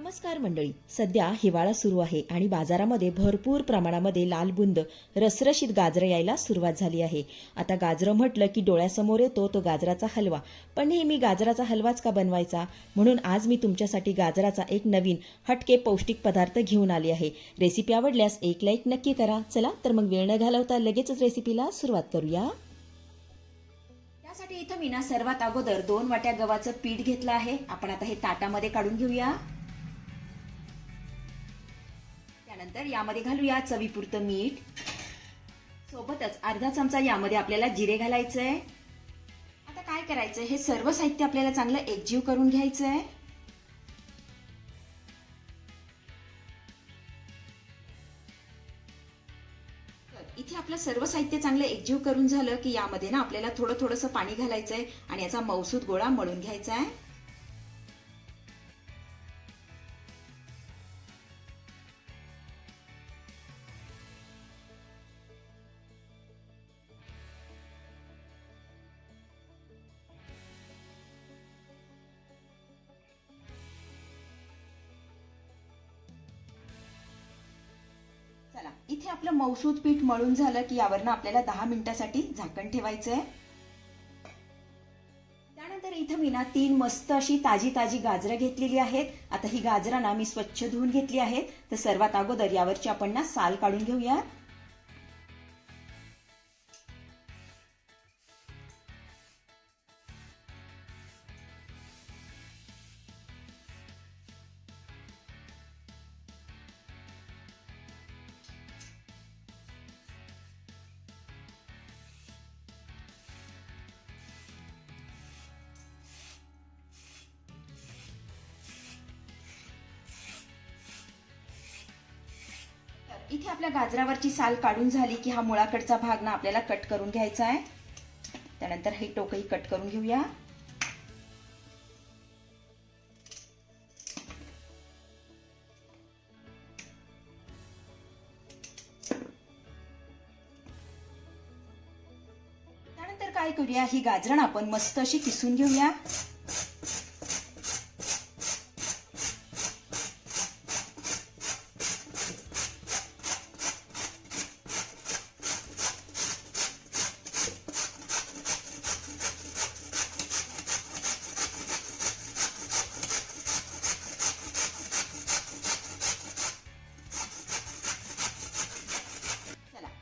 नमस्कार मंडळी. सध्या हिवाळा सुरू आहे आणि बाजारामध्ये भरपूर प्रमाणामध्ये लाल बुंद रसरशीत गाजरं यायला सुरुवात झाली आहे. आता गाजरं म्हटलं की डोळ्यासमोर येतो तो गाजराचा हलवा. पण नेहमी गाजराचा हलवाच का बनवायचा? म्हणून आज मी तुमच्यासाठी गाजराचा एक नवीन हटके पौष्टिक पदार्थ घेऊन आली आहे. रेसिपी आवडल्यास एक लाईक नक्की करा. चला तर मग वेळ न घालवता लगेचच रेसिपीला सुरुवात करूया. त्यासाठी इथं मी सर्वात अगोदर 2 वाट्या गव्हाचं पीठ घेतलं आहे. आपण आता हे ताटामध्ये काढून घेऊया. त्यानंतर यामध्ये घालूया चवीपुरतं मीठ. सोबतच अर्धा चमचा यामध्ये आपल्याला जिरे घालायचंय. आता काय करायचंय, हे सर्व साहित्य आपल्याला चांगलं एकजीव करून घ्यायचंय. इथे आपलं सर्व साहित्य चांगलं एकजीव करून झालं की यामध्ये आपल्याला थोडंसं पाणी घालायचंय आणि याचा मऊसूत गोळा मळून घ्यायचा आहे. चला, इथे आपलं मऊसूत पीठ मळून झालं की यावरनं आपल्याला 10 मिनिटांसाठी झाकण ठेवायचंय. त्यानंतर इथं मी 3 मस्त अशी ताजी गाजरं घेतलेली आहेत. आता ही गाजरं मी स्वच्छ धुवून घेतली आहेत. तर सर्वात अगोदर यावरची आपण साल काढून घेऊया. इथे आपल्या गाजरावरची साल काढून झाली की हा मुळाकडचा भाग आपल्याला कट करून घ्यायचा आहे. त्यानंतर हे टोकही कट करून घेऊया. त्यानंतर काय करूया, ही गाजरं आपण मस्त अशी किसून घेऊया.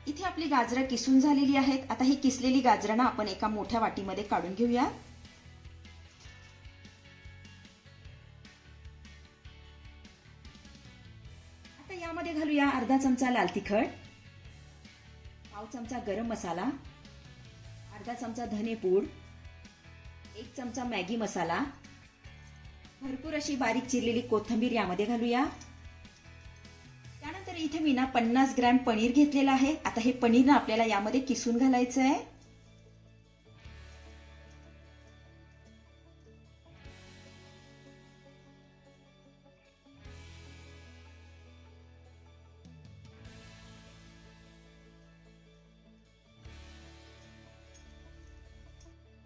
इथे आपली गाजरं किसून झालेली आहेत. आता ही किसलेली गाजरं आपण एका मोठ्या वाटीमध्ये काढून घेऊया. आता यामध्ये घालूया अर्धा चमचा लाल तिखट, पाव चमचा गरम मसाला, अर्धा चमचा धने पूड, 1 चमचा मॅगी मसाला, भरपूर अशी बारीक चिरलेली कोथिंबीर यामध्ये घालूया. त्यानंतर इथे मी 50 ग्रॅम पनीर घेतलेलं आहे. आता हे पनीर आपल्याला यामध्ये किसून घालायचं आहे.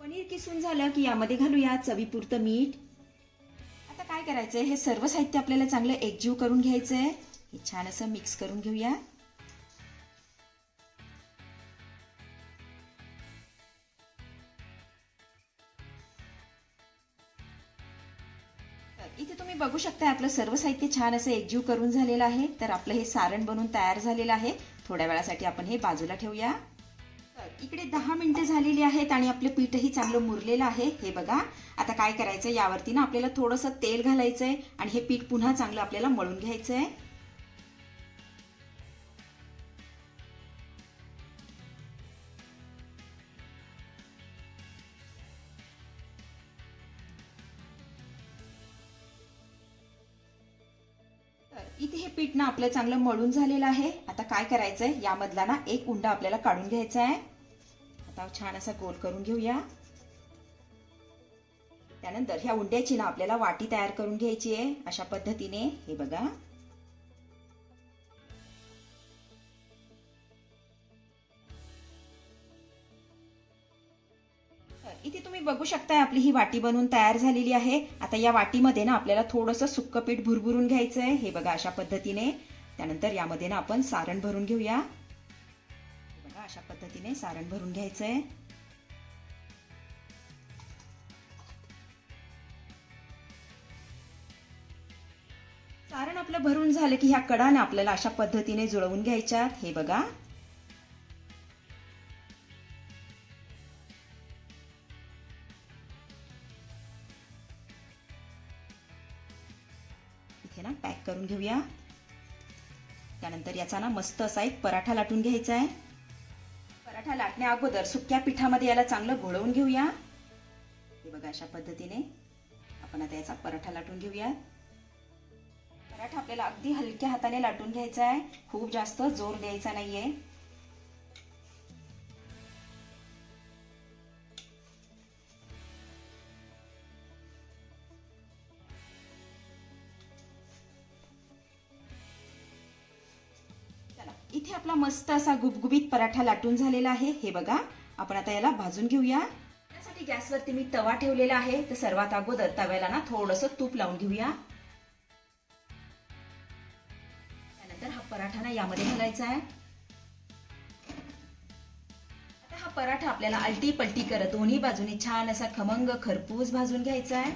पनीर किसून झालं की यामध्ये घालूया चवीपुरतं मीठ. आता काय करायचंय, हे सर्व साहित्य आपल्याला चांगलं एकजीव करून घ्यायचंय. हे छान असं मिक्स करून घेऊया. इथे तुम्ही बघू शकता आपलं सर्व साहित्य छान असं एकजीव करून झालेलं आहे. तर आपलं हे सारण बनवून तयार झालेलं आहे. थोड्या वेळासाठी आपण हे बाजूला ठेवूया. इकडे 10 मिनिटं झालेली आहेत आणि आपलं पीठही चांगलं मुरलेलं आहे. हे बघा, आता काय करायचं, यावरती आपल्याला थोडंसं तेल घालायचंय आणि हे पीठ पुन्हा चांगलं आपल्याला मळून घ्यायचंय. इथे हे पीठ आपलं चांगलं मळून झालेलं आहे. आता काय करायचंय, यामधला एक उंडा आपल्याला काढून घ्यायचा आहे. आता छान असा गोल करून घेऊया. त्यानंतर ह्या उंड्याची आपल्याला वाटी तयार करून घ्यायची आहे. अशा पद्धतीने हे बघा. इथे तुम्ही बघू शकताय आपली ही वाटी बनवून तयार झालेली आहे. आता या वाटीमध्ये ना आपल्याला थोडंसं सुक्कं पीठ भुरभुरून घ्यायचं आहे. हे बघा अशा पद्धतीने. त्यानंतर यामध्ये ना आपण सारण भरून घेऊया. हे बघा अशा पद्धतीने सारण भरून घ्यायचंय. सारण आपलं भरून झालं की ह्या कडाने आपल्याला अशा पद्धतीने जुळवून घ्यायच्यात. हे बघा. इथे ना पॅक करून घेऊया. त्यानंतर याचा ना मस्त असा एक पराठा लाटून घ्यायचा आहे. पराठा लाटण्या अगोदर सुक्या पिठामध्ये याला चांगलं घोळवून घेऊया. हे बघा अशा पद्धतीने आपण आता याचा पराठा लाटून घेऊया. पराठा आपल्याला अगदी हलक्या हाताने लाटून घ्यायचा आहे. खूप जास्त जोर द्यायचा नाहीये. इथे आपला मस्त असा गुबगुबीत पराठा लाटून झालेला आहे. हे बघा. आपण आता याला भाजून घेऊया. त्यासाठी गॅसवरती मी तवा ठेवलेला आहे. तर सर्वात अगोदर तव्याला ना थोडंसं तूप लावून घेऊया. त्यानंतर हा पराठा ना यामध्ये घालायचा आहे. आता हा पराठा आपल्याला आलटी पलटी करत दोन्ही बाजूने छान असा खमंग खरपूस भाजून घ्यायचा आहे.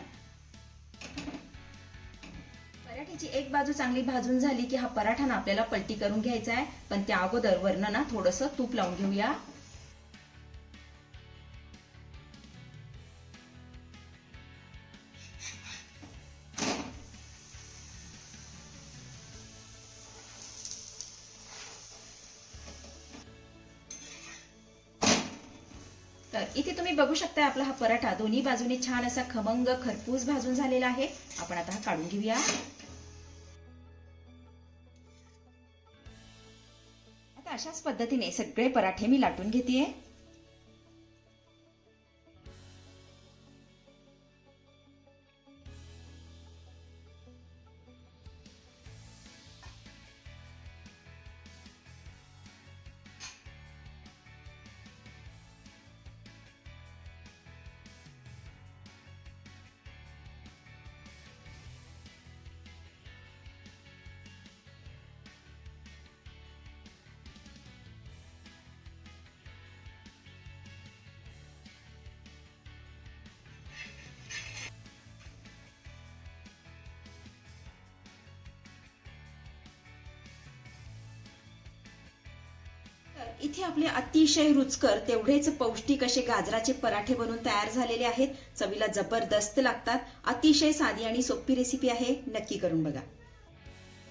पराठ्याची एक बाजू चांगली भाजून झाली की हा पराठा ना आपल्याला पलटी करून घ्यायचा आहे. पण त्या अगोदर वरनं ना थोडंसं तूप लावून घेऊया. तर इथे तुम्ही बघू शकता आपला हा पराठा दोन्ही बाजूने छान असा खमंग खरपूस भाजून झालेला आहे. आपण आता हा काढून घेऊया. आता अशाच पद्धतीने सगळे पराठे मी लाटून घेतेय. इथे आपले अतिशय रुचकर तेवढेच पौष्टिक असे गाजराचे पराठे बनून तयार झालेले आहेत. चवीला जबरदस्त लागतात. अतिशय साधी आणि सोपी रेसिपी आहे. नक्की करून बघा.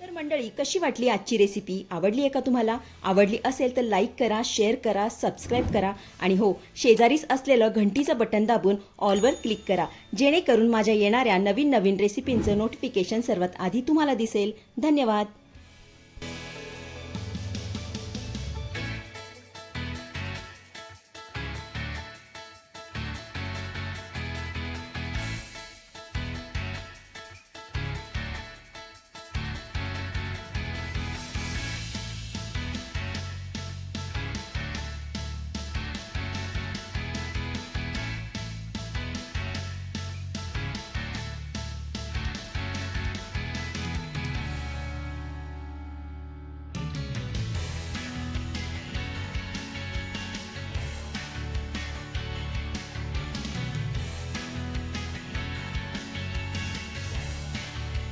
तर मंडळी, कशी वाटली आजची रेसिपी? आवडली आहे का तुम्हाला? आवडली असेल तर लाईक करा, शेअर करा, सबस्क्राईब करा आणि हो, शेजारीच असलेलं घंटीचं बटन दाबून ऑलवर क्लिक करा, जेणेकरून माझ्या येणाऱ्या नवीन नवीन रेसिपींचं नोटिफिकेशन सर्वात आधी तुम्हाला दिसेल. धन्यवाद.